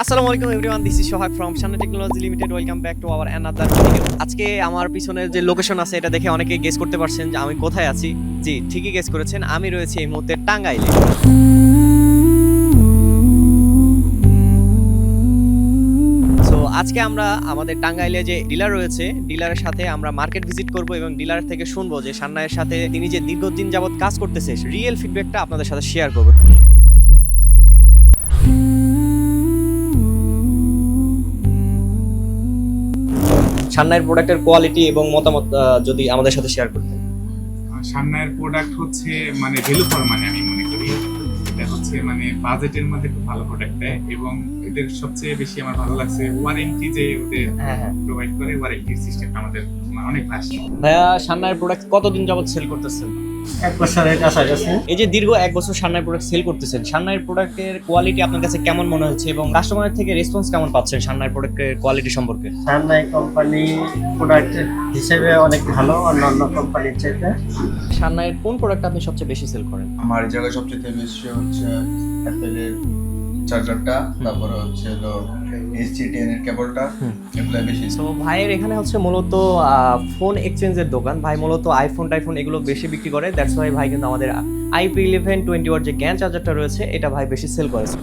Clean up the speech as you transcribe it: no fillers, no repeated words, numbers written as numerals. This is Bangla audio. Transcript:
আসসালামু আলাইকুম everyone, this is Sohag from Shanna Technology Limited. Welcome back to our another video. আজকে আমার পিছনের যে লোকেশন আছে এটা দেখে অনেকেই গেস করতে পারছেন যে আমি কোথায় আছি। জি, ঠিকই গেস করেছেন, আমি রয়েছি এই মুহূর্তে টাঙ্গাইলে। সো আজকে আমরা আমাদের টাঙ্গাইলে যে ডিলার রয়েছে, ডিলারের সাথে আমরা মার্কেট ভিজিট করব এবং ডিলার থেকে শুনবো যে শান্নায়ের সাথে তিনি যে দীর্ঘদিন যাবত কাজ করতেছে রিয়েল ফিডব্যাকটা আপনাদের সাথে শেয়ার করব। শান্নায়ের প্রোডাক্টের কোয়ালিটি এবং মতামত যদি আমাদের সাথে শেয়ার করতেন। সামনের প্রোডাক্ট হচ্ছে মানে ভ্যালু ফর মানি আমি মনে করি। এটা হচ্ছে মানে বাজেটের মধ্যে খুব ভালো প্রোডাক্ট দেয় এবং এদের সবচেয়ে বেশি আমার ভালো লাগছে ওয়ারেন্টি যে ওদের প্রোভাইড করে, ওয়ারেন্টি সিস্টেমটা আমাদের অনেক ভালো। ভাইয়া, শান্নায়ের প্রোডাক্ট কতদিন যাবত সেল করতেছেন? 1 বছরের কাছাকাছি। এই যে দীর্ঘ 1 বছর শান্নায়ের প্রোডাক্ট সেল করতেছেন, শান্নায়ের প্রোডাক্টের কোয়ালিটি আপনার কাছে কেমন মনে হচ্ছে এবং কাস্টমারের থেকে রেসপন্স কেমন পাচ্ছেন শান্নায়ের প্রোডাক্টের কোয়ালিটি সম্পর্কে? সানরাই কোম্পানি প্রোডাক্ট হিসেবে অনেক ভালো অন্যান্য কোম্পানির চাইতে। শান্নায়ের কোন প্রোডাক্ট আপনি সবচেয়ে বেশি সেল করেন? আমার এই জায়গায় সবচেয়ে বেশি হচ্ছে অ্যাপেলের চার্জারটা, তারপরে হচ্ছে হলো HT10 এর কেবলটা, এগুলো বেশি। তো ভাইয়ের এখানে হচ্ছে মূলত ফোন এক্সচেঞ্জের দোকান। ভাই মূলত আইফোন টাইফোন এগুলো বেশি বিক্রি করে, দ্যাটস ওয়াই ভাই কিন্তু আমাদের IP11 20 ওয়াট যে জ্ঞান চার্জারটা রয়েছে এটা ভাই বেশি সেল করেছে।